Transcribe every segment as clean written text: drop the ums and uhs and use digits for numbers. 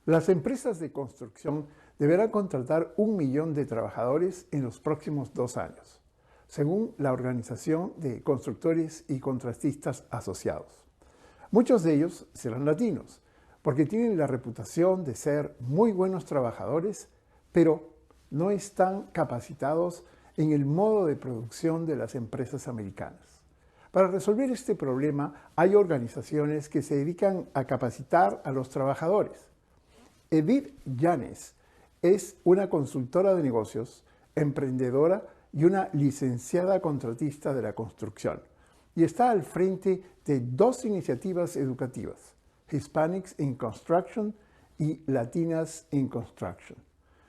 Las empresas de construcción deberán contratar 1 millón de trabajadores en los próximos 2 años, según la Organización de Constructores y Contratistas Asociados. Muchos de ellos serán latinos, porque tienen la reputación de ser muy buenos trabajadores, pero no están capacitados en el modo de producción de las empresas americanas. Para resolver este problema, hay organizaciones que se dedican a capacitar a los trabajadores. Edith Llanes es una consultora de negocios, emprendedora y una licenciada contratista de la construcción, y está al frente de 2 iniciativas educativas, Hispanics in Construction y Latinas in Construction,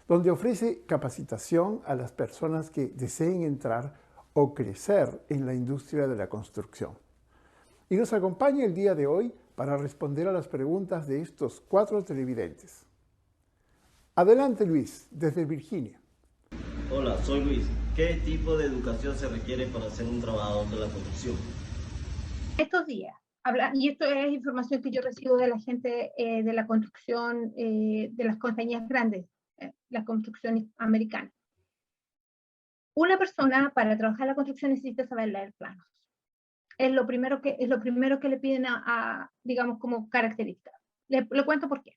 donde ofrece capacitación a las personas que deseen entrar o crecer en la industria de la construcción. Y nos acompaña el día de hoy para responder a las preguntas de estos 4 televidentes. Adelante, Luis, desde Virginia. Hola, soy Luis. ¿Qué tipo de educación se requiere para ser un trabajador de la construcción? Estos días, y esto es información que yo recibo de la gente de la construcción, de las compañías grandes, la construcción americana. Una persona para trabajar en la construcción necesita saber leer planos. Es lo primero que le piden digamos, como característica. Le cuento por qué.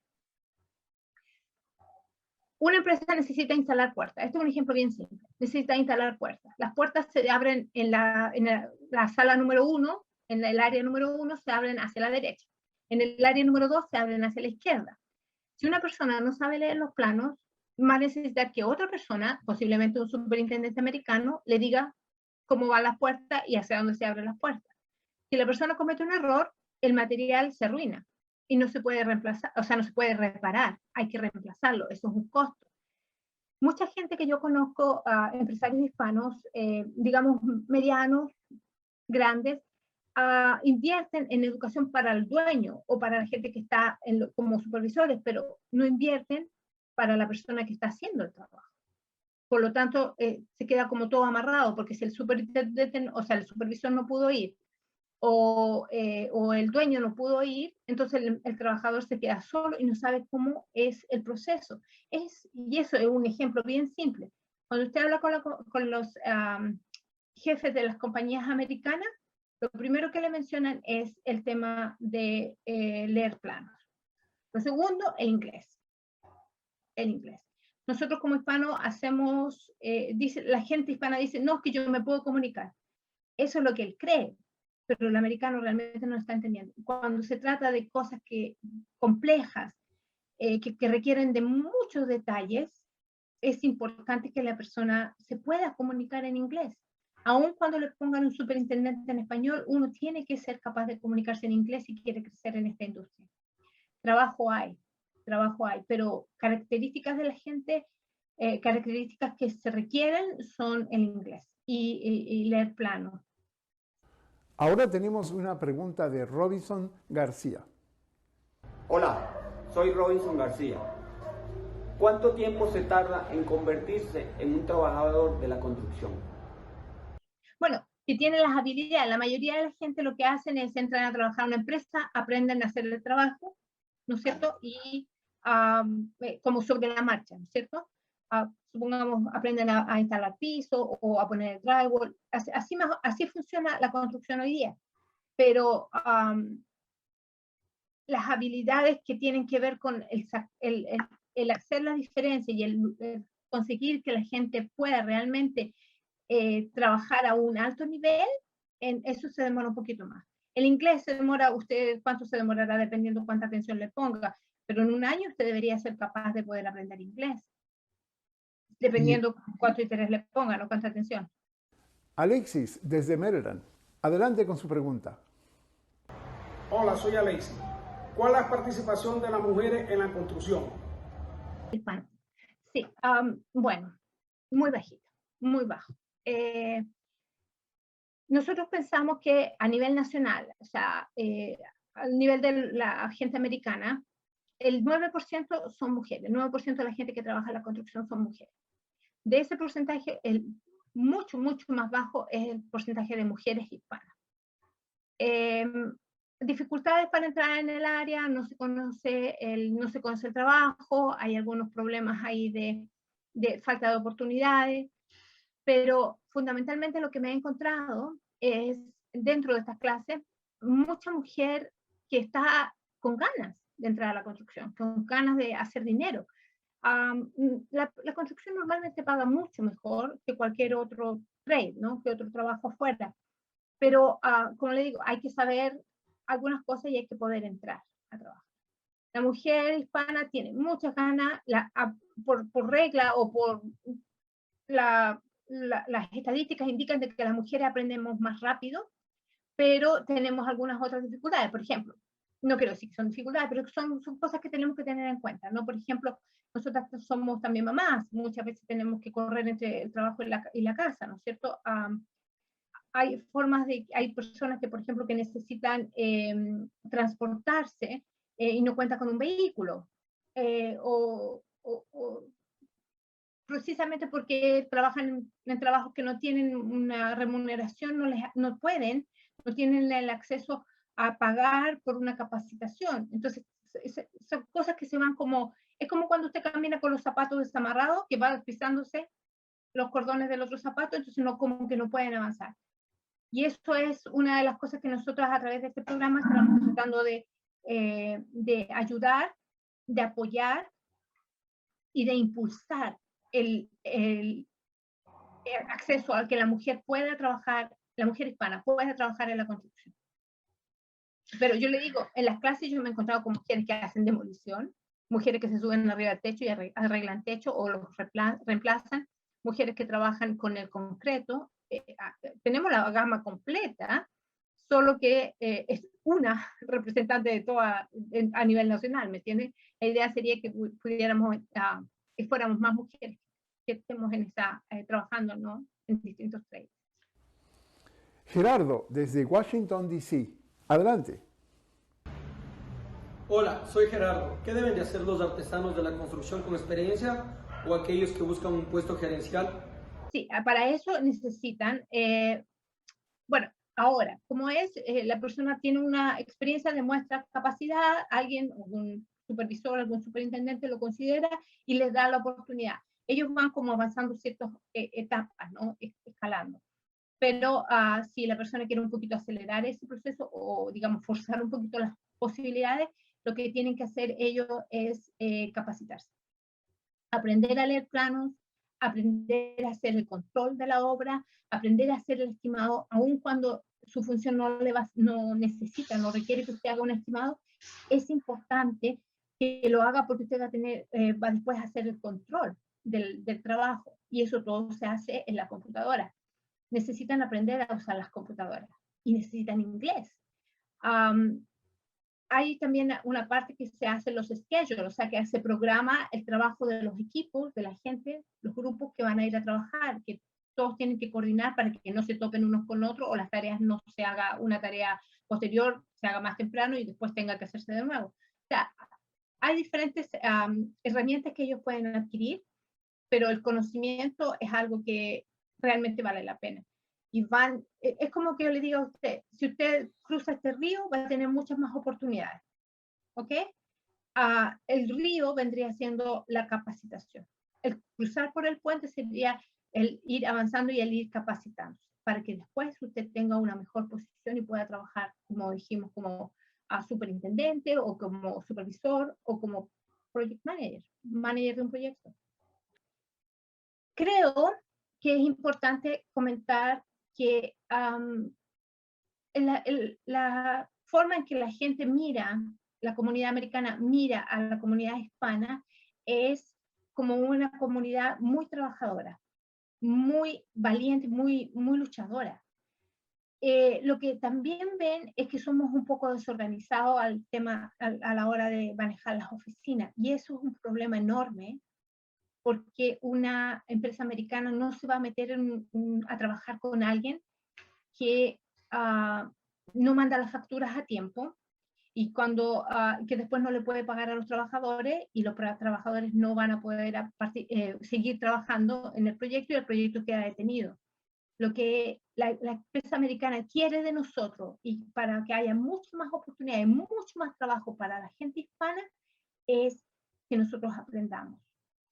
Una empresa necesita instalar puertas. Este es un ejemplo bien simple. Necesita instalar puertas. Las puertas se abren en la sala número 1, en el área número 1 se abren hacia la derecha. En el área número 2 se abren hacia la izquierda. Si una persona no sabe leer los planos, va a necesitar que otra persona, posiblemente un superintendente americano, le diga cómo va la puerta y hacia dónde se abren las puertas. Si la persona comete un error, el material se arruina y no se puede reemplazar, o sea, no se puede reparar, hay que reemplazarlo, eso es un costo. Mucha gente que yo conozco, empresarios hispanos, digamos medianos, grandes, invierten en educación para el dueño o para la gente que está como supervisores, pero no invierten para la persona que está haciendo el trabajo. Por lo tanto, se queda como todo amarrado, porque si el superintendente, o sea, el supervisor no pudo ir, o el dueño no pudo ir, entonces el trabajador se queda solo y no sabe cómo es el proceso. Y eso es un ejemplo bien simple. Cuando usted habla con los jefes de las compañías americanas, lo primero que le mencionan es el tema de leer planos. Lo segundo, el inglés. El inglés. Nosotros como hispanos hacemos, la gente hispana dice, no, es que yo me puedo comunicar. Eso es lo que él cree, pero el americano realmente no está entendiendo. Cuando se trata de cosas complejas, que requieren de muchos detalles, es importante que la persona se pueda comunicar en inglés. Aun cuando le pongan un superintendente en español, uno tiene que ser capaz de comunicarse en inglés si quiere crecer en esta industria. Trabajo hay, pero características de la gente, características que se requieren son el inglés y leer planos. Ahora tenemos una pregunta de Robinson García. Hola, soy Robinson García. ¿Cuánto tiempo se tarda en convertirse en un trabajador de la construcción? Bueno, si tienen las habilidades, la mayoría de la gente lo que hacen es entrar a trabajar en una empresa, aprenden a hacer el trabajo, ¿no es cierto? Y como sobre la marcha, ¿no es cierto? Supongamos, aprenden a instalar piso o a poner el drywall. Así funciona la construcción hoy día. Pero las habilidades que tienen que ver con el hacer la diferencia y el conseguir que la gente pueda realmente trabajar a un alto nivel, en eso se demora un poquito más. El inglés se demora, usted cuánto se demorará dependiendo cuánta atención le ponga, pero en un año usted debería ser capaz de poder aprender inglés, dependiendo cuánto interés le pongan o cuánta atención. Alexis, desde Maryland. Adelante con su pregunta. Hola, soy Alexis. ¿Cuál es la participación de las mujeres en la construcción? Sí, bueno, muy bajito, muy bajo. Nosotros pensamos que a nivel nacional, o sea, al nivel de la gente americana, el 9% son mujeres, el 9% de la gente que trabaja en la construcción son mujeres. De ese porcentaje, mucho más bajo es el porcentaje de mujeres hispanas. dificultades para entrar en el área, no se conoce el trabajo, hay algunos problemas ahí de falta de oportunidades, pero fundamentalmente lo que me he encontrado es, dentro de estas clases, mucha mujer que está con ganas de entrar a la construcción, con ganas de hacer dinero. La construcción normalmente paga mucho mejor que cualquier otro trade, ¿no? Que otro trabajo afuera. Pero, como le digo, hay que saber algunas cosas y hay que poder entrar a trabajar. La mujer hispana tiene muchas ganas, por regla o por las estadísticas indican de que las mujeres aprendemos más rápido, pero tenemos algunas otras dificultades. Por ejemplo, no quiero decir que son dificultades, pero son cosas que tenemos que tener en cuenta, ¿no? Por ejemplo, nosotras somos también mamás, muchas veces tenemos que correr entre el trabajo y la casa, ¿no es cierto? Hay personas que, por ejemplo, que necesitan transportarse y no cuentan con un vehículo, o precisamente porque trabajan en trabajos que no tienen una remuneración, no tienen el acceso a pagar por una capacitación. Entonces, son cosas que se van como, es como cuando usted camina con los zapatos desamarrados, que va pisándose los cordones del otro zapato, entonces como que no pueden avanzar. Y esto es una de las cosas que nosotros a través de este programa estamos tratando de ayudar, de apoyar y de impulsar el acceso al que la mujer pueda trabajar, la mujer hispana pueda trabajar en la construcción. Pero yo le digo, en las clases yo me he encontrado con mujeres que hacen demolición, mujeres que se suben arriba del techo y arreglan techo o los reemplazan, mujeres que trabajan con el concreto. Tenemos la gama completa, solo que es una representante de toda a nivel nacional, ¿me entiendes? La idea sería que pudiéramos, que fuéramos más mujeres que estemos trabajando, ¿no? En distintos trades. Gerardo, desde Washington, D.C. Adelante. Hola, soy Gerardo. ¿Qué deben de hacer los artesanos de la construcción con experiencia o aquellos que buscan un puesto gerencial? Sí, para eso necesitan, bueno, ahora, como es, la persona tiene una experiencia, demuestra capacidad, alguien, algún supervisor, algún superintendente lo considera y les da la oportunidad. Ellos van como avanzando ciertas etapas, ¿no? Escalando. Pero si la persona quiere un poquito acelerar ese proceso o, digamos, forzar un poquito las posibilidades, lo que tienen que hacer ellos es capacitarse. Aprender a leer planos, aprender a hacer el control de la obra, aprender a hacer el estimado, aun cuando su función no necesita, no requiere que usted haga un estimado, es importante que lo haga porque usted va después a hacer el control del trabajo, y eso todo se hace en la computadora. Necesitan aprender a usar las computadoras y necesitan inglés. Hay también una parte que se hace los schedules, o sea, que se programa el trabajo de los equipos, de la gente, los grupos que van a ir a trabajar, que todos tienen que coordinar para que no se topen unos con otros o las tareas no se haga una tarea posterior, se haga más temprano y después tenga que hacerse de nuevo. O sea, hay diferentes herramientas que ellos pueden adquirir, pero el conocimiento es algo que realmente vale la pena. Y es como que yo le diga a usted, si usted cruza este río, va a tener muchas más oportunidades, ¿ok? El río vendría siendo la capacitación. El cruzar por el puente sería el ir avanzando y el ir capacitándose, para que después usted tenga una mejor posición y pueda trabajar, como dijimos, como superintendente, o como supervisor, o como project manager de un proyecto. Creo que es importante comentar que la forma en que la gente mira, la comunidad americana mira a la comunidad hispana, es como una comunidad muy trabajadora, muy valiente, muy luchadora. Lo que también ven es que somos un poco desorganizados a la hora de manejar las oficinas, y eso es un problema enorme, porque una empresa americana no se va a meter a trabajar con alguien que no manda las facturas a tiempo, y que después no le puede pagar a los trabajadores, y los trabajadores no van a poder seguir trabajando en el proyecto, y el proyecto queda detenido. lo que la empresa americana quiere de nosotros y para que haya mucho más oportunidades, mucho más trabajo para la gente hispana, es que nosotros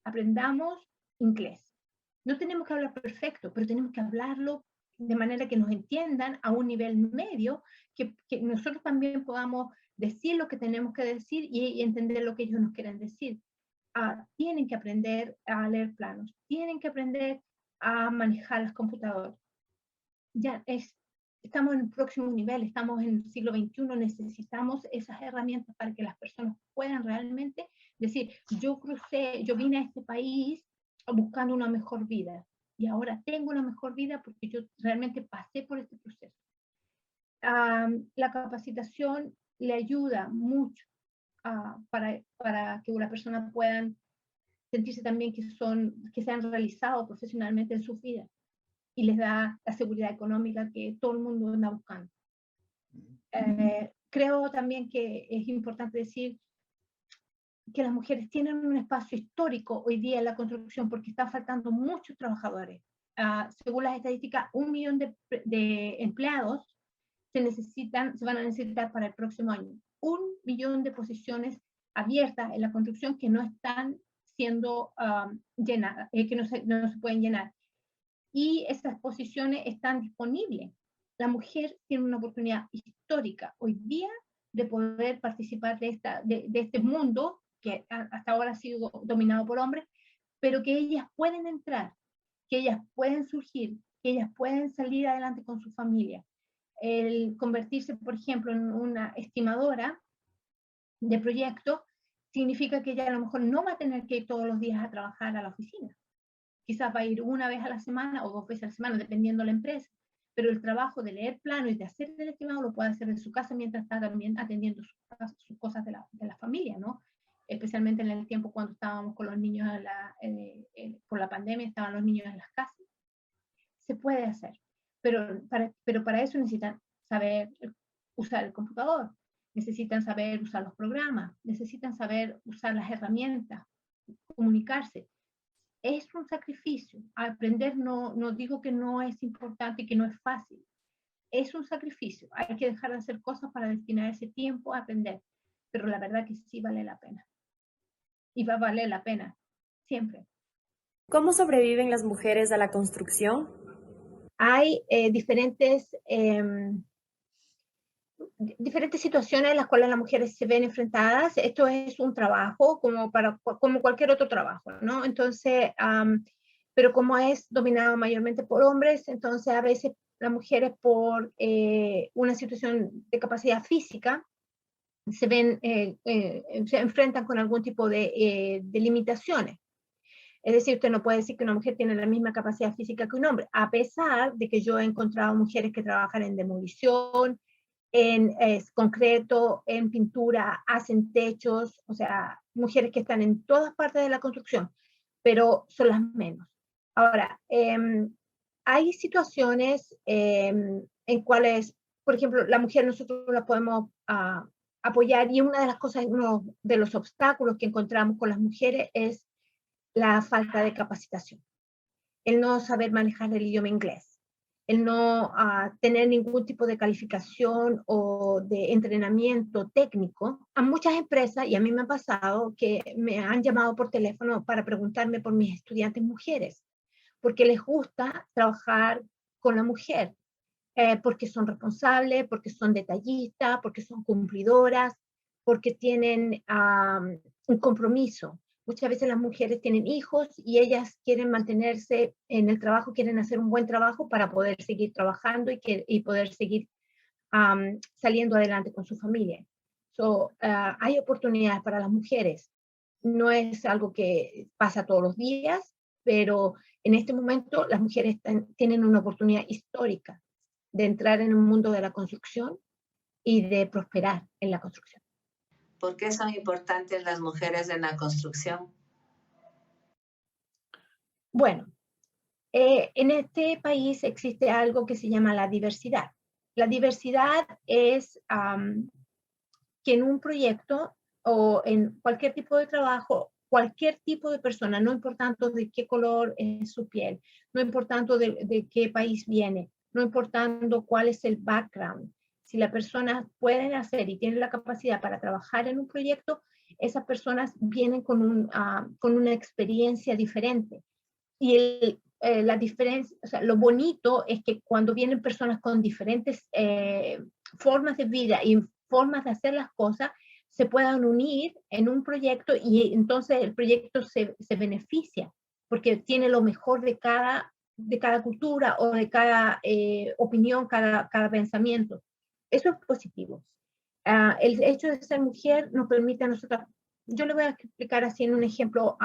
aprendamos inglés. No tenemos que hablar perfecto, pero tenemos que hablarlo de manera que nos entiendan a un nivel medio, que nosotros también podamos decir lo que tenemos que decir y entender lo que ellos nos quieren decir. Tienen que aprender a leer planos, tienen que aprender a manejar las computadoras. Estamos en el próximo nivel, estamos en el siglo XXI, necesitamos esas herramientas para que las personas puedan realmente decir, yo vine a este país buscando una mejor vida, y ahora tengo una mejor vida porque yo realmente pasé por este proceso. La capacitación le ayuda mucho para que una persona pueda sentirse también que se han realizado profesionalmente en sus vidas, y les da la seguridad económica que todo el mundo anda buscando. Creo también que es importante decir que las mujeres tienen un espacio histórico hoy día en la construcción porque está faltando muchos trabajadores. Según las estadísticas, 1 millón de empleados se van a necesitar para el próximo año. 1 millón de posiciones abiertas en la construcción que no están siendo llenadas, que no se pueden llenar. Y esas posiciones están disponibles. La mujer tiene una oportunidad histórica hoy día de poder participar de este mundo que hasta ahora ha sido dominado por hombres, pero que ellas pueden entrar, que ellas pueden surgir, que ellas pueden salir adelante con su familia. El convertirse, por ejemplo, en una estimadora de proyectos significa que ella a lo mejor no va a tener que ir todos los días a trabajar a la oficina. Quizás va a ir una vez a la semana o 2 veces a la semana, dependiendo de la empresa. Pero el trabajo de leer planos y de hacer el estimado lo puede hacer en su casa mientras está también atendiendo sus cosas de la familia, ¿no? Especialmente en el tiempo cuando estábamos con los niños por la pandemia, estaban los niños en las casas. Se puede hacer, pero para eso necesitan saber usar el computador, necesitan saber usar los programas, necesitan saber usar las herramientas, comunicarse. Es un sacrificio. Aprender no digo que no es importante, que no es fácil. Es un sacrificio. Hay que dejar de hacer cosas para destinar ese tiempo a aprender. Pero la verdad que sí vale la pena. Y va a valer la pena, siempre. ¿Cómo sobreviven las mujeres a la construcción? Hay diferentes situaciones en las cuales las mujeres se ven enfrentadas. Esto es un trabajo como cualquier otro trabajo, ¿no? Entonces, pero como es dominado mayormente por hombres, entonces a veces las mujeres por una situación de capacidad física se enfrentan con algún tipo de limitaciones. Es decir, usted no puede decir que una mujer tiene la misma capacidad física que un hombre, a pesar de que yo he encontrado mujeres que trabajan en demolición, en concreto, en pintura, hacen techos, o sea, mujeres que están en todas partes de la construcción, pero son las menos. Ahora, hay situaciones en cuales, por ejemplo, la mujer nosotros la podemos apoyar, y una de las cosas, uno de los obstáculos que encontramos con las mujeres es la falta de capacitación, el no saber manejar el idioma inglés, el no tener ningún tipo de calificación o de entrenamiento técnico. A muchas empresas, y a mí me ha pasado, que me han llamado por teléfono para preguntarme por mis estudiantes mujeres, porque les gusta trabajar con la mujer, porque son responsables, porque son detallistas, porque son cumplidoras, porque tienen un compromiso. Muchas veces las mujeres tienen hijos y ellas quieren mantenerse en el trabajo, quieren hacer un buen trabajo para poder seguir trabajando y poder seguir saliendo adelante con su familia. Hay oportunidades para las mujeres. No es algo que pasa todos los días, pero en este momento las mujeres tienen una oportunidad histórica de entrar en el mundo de la construcción y de prosperar en la construcción. ¿Por qué son importantes las mujeres en la construcción? Bueno, en este país existe algo que se llama la diversidad. La diversidad es que en un proyecto o en cualquier tipo de trabajo, cualquier tipo de persona, no importando de qué color es su piel, no importando de qué país viene, no importando cuál es el background. Si la persona puede hacer y tiene la capacidad para trabajar en un proyecto, esas personas vienen con una experiencia diferente. Y la diferencia, o sea, lo bonito es que cuando vienen personas con diferentes formas de vida y formas de hacer las cosas, se puedan unir en un proyecto y entonces el proyecto se beneficia, porque tiene lo mejor de cada cultura o de cada opinión, cada pensamiento. Eso es positivo. El hecho de ser mujer nos permite a nosotros, yo le voy a explicar así en un ejemplo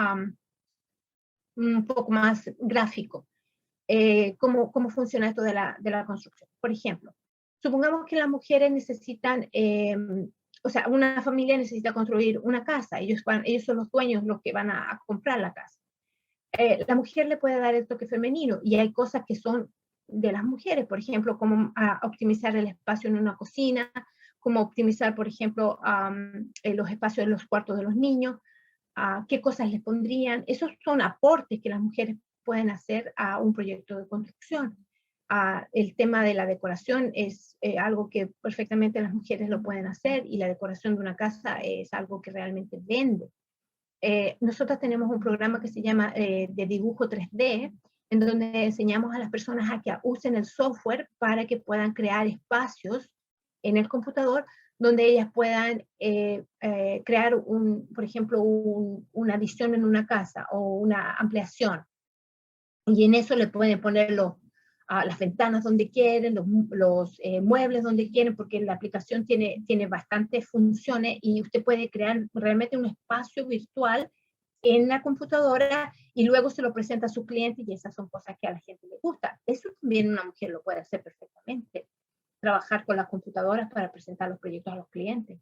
un poco más gráfico, cómo funciona esto de la construcción. Por ejemplo, supongamos que las mujeres necesitan, o sea, una familia necesita construir una casa, ellos son los dueños los que van a comprar la casa. La mujer le puede dar el toque femenino y hay cosas que son de las mujeres, por ejemplo, como optimizar el espacio en una cocina, como optimizar, por ejemplo, los espacios de los cuartos de los niños, qué cosas les pondrían. Esos son aportes que las mujeres pueden hacer a un proyecto de construcción. El tema de la decoración es algo que perfectamente las mujeres lo pueden hacer y la decoración de una casa es algo que realmente vende. Nosotros tenemos un programa que se llama de dibujo 3D, en donde enseñamos a las personas a que usen el software para que puedan crear espacios en el computador donde ellas puedan crear, por ejemplo, una adición en una casa o una ampliación. Y en eso le pueden poner las ventanas donde quieren, los muebles donde quieren, porque la aplicación tiene bastantes funciones y usted puede crear realmente un espacio virtual en la computadora y luego se lo presenta a su cliente y esas son cosas que a la gente le gusta. Eso también una mujer lo puede hacer perfectamente, trabajar con las computadoras para presentar los proyectos a los clientes.